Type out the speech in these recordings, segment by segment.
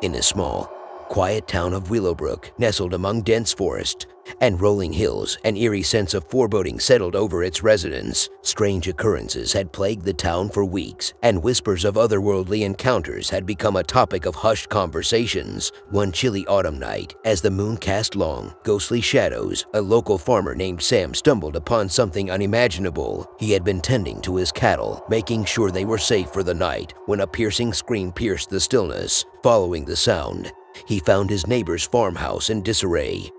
In the small, quiet town of Willowbrook, nestled among dense forest and rolling hills, an eerie sense of foreboding settled over its residents. Strange occurrences had plagued the town for weeks, and whispers of otherworldly encounters had become a topic of hushed conversations. One chilly autumn night, as the moon cast long, ghostly shadows, a local farmer named Sam stumbled upon something unimaginable. He had been tending to his cattle, making sure they were safe for the night, when a piercing scream pierced the stillness. Following the sound, he found his neighbor's farmhouse in disarray.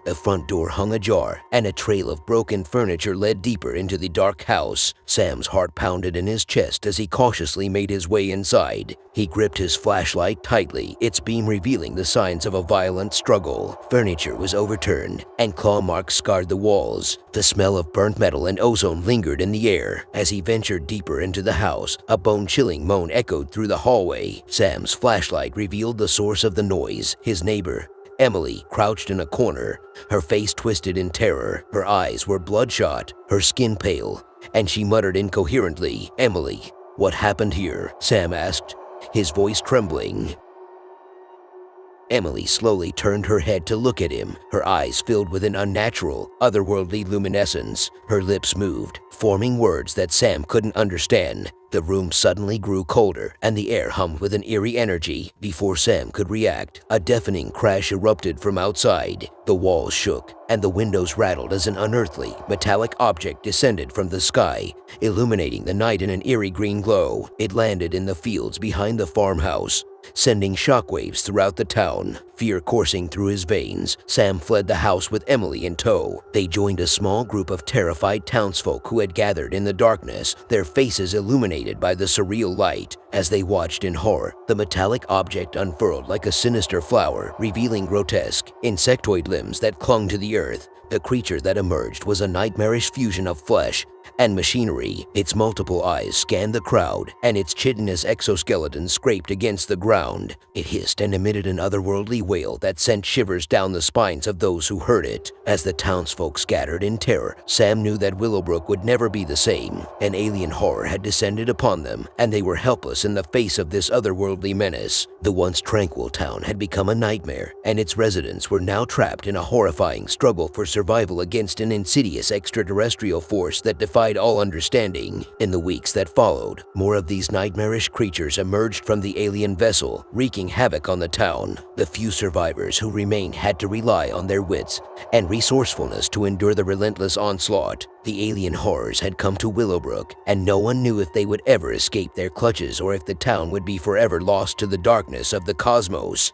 The front door hung ajar, and a trail of broken furniture led deeper into the dark house. Sam's heart pounded in his chest as he cautiously made his way inside. He gripped his flashlight tightly, its beam revealing the signs of a violent struggle. Furniture was overturned, and claw marks scarred the walls. The smell of burnt metal and ozone lingered in the air. As he ventured deeper into the house, a bone-chilling moan echoed through the hallway. Sam's flashlight revealed the source of the noise: his neighbor, Emily, crouched in a corner, her face twisted in terror. Her eyes were bloodshot, her skin pale, and she muttered incoherently. "Emily, what happened here?" Sam asked, his voice trembling. Emily slowly turned her head to look at him, her eyes filled with an unnatural, otherworldly luminescence. Her lips moved, forming words that Sam couldn't understand. The room suddenly grew colder, and the air hummed with an eerie energy. Before Sam could react, a deafening crash erupted from outside. The walls shook, and the windows rattled as an unearthly, metallic object descended from the sky, illuminating the night in an eerie green glow. It landed in the fields behind the farmhouse, sending shockwaves throughout the town. Fear coursing through his veins, Sam fled the house with Emily in tow. They joined a small group of terrified townsfolk who had gathered in the darkness, their faces illuminated by the surreal light. As they watched in horror, the metallic object unfurled like a sinister flower, revealing grotesque, insectoid limbs that clung to the earth. The creature that emerged was a nightmarish fusion of flesh and machinery. Its multiple eyes scanned the crowd, and its chitinous exoskeleton scraped against the ground. It hissed and emitted an otherworldly wail that sent shivers down the spines of those who heard it. As the townsfolk scattered in terror, Sam knew that Willowbrook would never be the same. An alien horror had descended upon them, and they were helpless in the face of this otherworldly menace. The once tranquil town had become a nightmare, and its residents were now trapped in a horrifying struggle for survival against an insidious extraterrestrial force that defied all understanding. In the weeks that followed, more of these nightmarish creatures emerged from the alien vessel, wreaking havoc on the town. The few survivors who remained had to rely on their wits and resourcefulness to endure the relentless onslaught. The alien horrors had come to Willowbrook, and no one knew if they would ever escape their clutches or if the town would be forever lost to the darkness of the cosmos.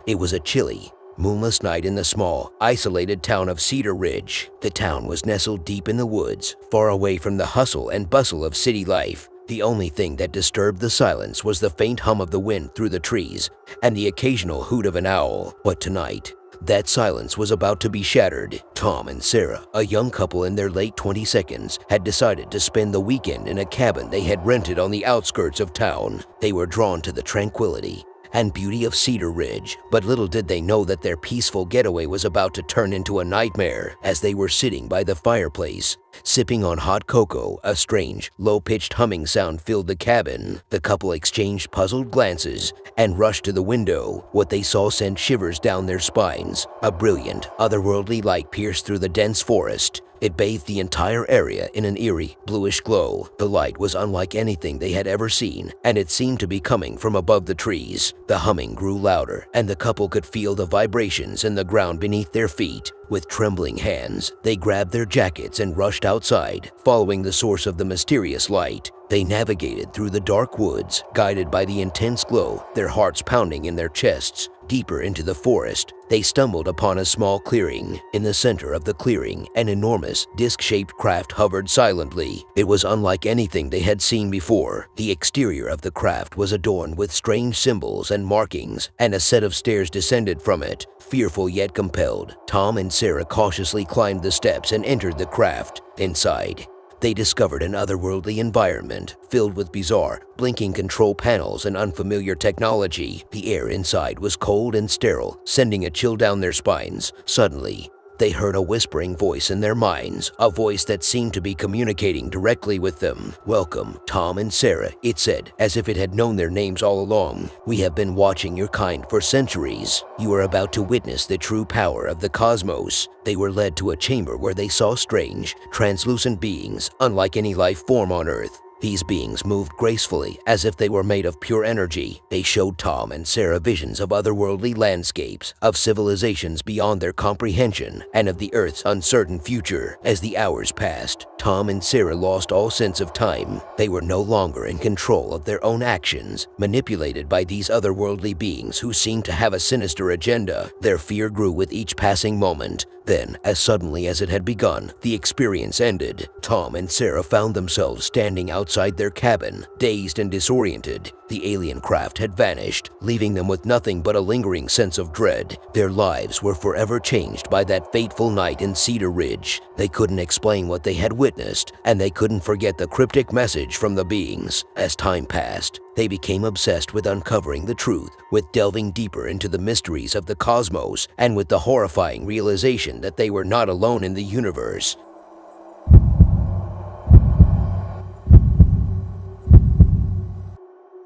It was a chilly, moonless night in the small, isolated town of Cedar Ridge. The town was nestled deep in the woods, far away from the hustle and bustle of city life. The only thing that disturbed the silence was the faint hum of the wind through the trees and the occasional hoot of an owl. But tonight, that silence was about to be shattered. Tom and Sarah, a young couple in their late 22nd, had decided to spend the weekend in a cabin they had rented on the outskirts of town. They were drawn to the tranquility and beauty of Cedar Ridge, but little did they know that their peaceful getaway was about to turn into a nightmare. As they were sitting by the fireplace, sipping on hot cocoa, a strange, low-pitched humming sound filled the cabin. The couple exchanged puzzled glances and rushed to the window. What they saw sent shivers down their spines. A brilliant, otherworldly light pierced through the dense forest. It bathed the entire area in an eerie, bluish glow. The light was unlike anything they had ever seen, and it seemed to be coming from above the trees. The humming grew louder, and the couple could feel the vibrations in the ground beneath their feet. With trembling hands, they grabbed their jackets and rushed outside, following the source of the mysterious light. They navigated through the dark woods, guided by the intense glow, their hearts pounding in their chests. Deeper into the forest, they stumbled upon a small clearing. In the center of the clearing, an enormous, disc-shaped craft hovered silently. It was unlike anything they had seen before. The exterior of the craft was adorned with strange symbols and markings, and a set of stairs descended from it. Fearful yet compelled, Tom and Sarah cautiously climbed the steps and entered the craft. Inside, they discovered an otherworldly environment filled with bizarre, blinking control panels and unfamiliar technology. The air inside was cold and sterile, sending a chill down their spines. Suddenly, They heard a whispering voice in their minds, a voice that seemed to be communicating directly with them. "Welcome, Tom and Sarah," it said, as if it had known their names all along. "We have been watching your kind for centuries. You are about to witness the true power of the cosmos." They were led to a chamber where they saw strange, translucent beings, unlike any life form on Earth. These beings moved gracefully, as if they were made of pure energy. They showed Tom and Sarah visions of otherworldly landscapes, of civilizations beyond their comprehension, and of the Earth's uncertain future. As the hours passed, Tom and Sarah lost all sense of time. They were no longer in control of their own actions, manipulated by these otherworldly beings who seemed to have a sinister agenda. Their fear grew with each passing moment. Then, as suddenly as it had begun, the experience ended. Tom and Sarah found themselves standing outside their cabin, dazed and disoriented. The alien craft had vanished, leaving them with nothing but a lingering sense of dread. Their lives were forever changed by that fateful night in Cedar Ridge. They couldn't explain what they had witnessed, and they couldn't forget the cryptic message from the beings. As time passed, they became obsessed with uncovering the truth, with delving deeper into the mysteries of the cosmos, and with the horrifying realization that they were not alone in the universe.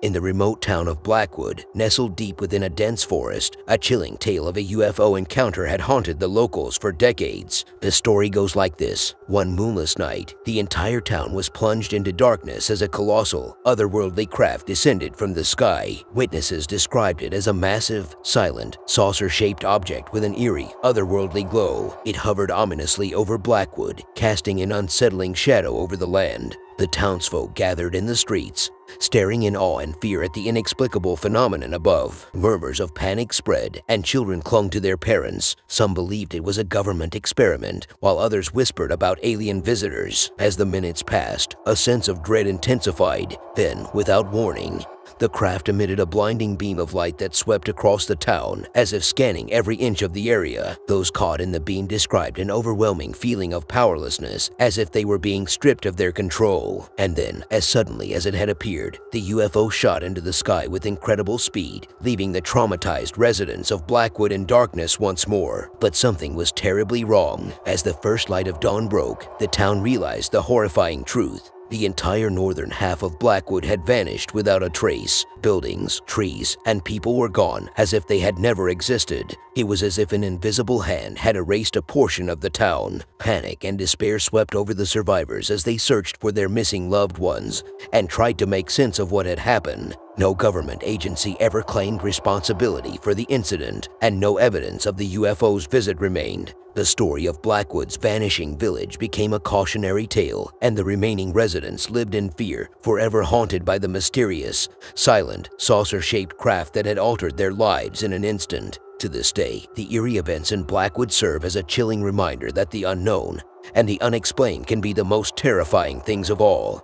In the remote town of Blackwood, nestled deep within a dense forest, a chilling tale of a UFO encounter had haunted the locals for decades. The story goes like this. One moonless night, the entire town was plunged into darkness as a colossal, otherworldly craft descended from the sky. Witnesses described it as a massive, silent, saucer-shaped object with an eerie, otherworldly glow. It hovered ominously over Blackwood, casting an unsettling shadow over the land. The townsfolk gathered in the streets, staring in awe and fear at the inexplicable phenomenon above. Murmurs of panic spread, and children clung to their parents. Some believed it was a government experiment, while others whispered about alien visitors. As the minutes passed, a sense of dread intensified. Then, without warning, the craft emitted a blinding beam of light that swept across the town, as if scanning every inch of the area. Those caught in the beam described an overwhelming feeling of powerlessness, as if they were being stripped of their control. And then, as suddenly as it had appeared, the UFO shot into the sky with incredible speed, leaving the traumatized residents of Blackwood in darkness once more. But something was terribly wrong. As the first light of dawn broke, the town realized the horrifying truth. The entire northern half of Blackwood had vanished without a trace. Buildings, trees, and people were gone as if they had never existed. It was as if an invisible hand had erased a portion of the town. Panic and despair swept over the survivors as they searched for their missing loved ones and tried to make sense of what had happened. No government agency ever claimed responsibility for the incident, and no evidence of the UFO's visit remained. The story of Blackwood's vanishing village became a cautionary tale, and the remaining residents lived in fear, forever haunted by the mysterious, silent, saucer-shaped craft that had altered their lives in an instant. To this day, the eerie events in Blackwood serve as a chilling reminder that the unknown and the unexplained can be the most terrifying things of all.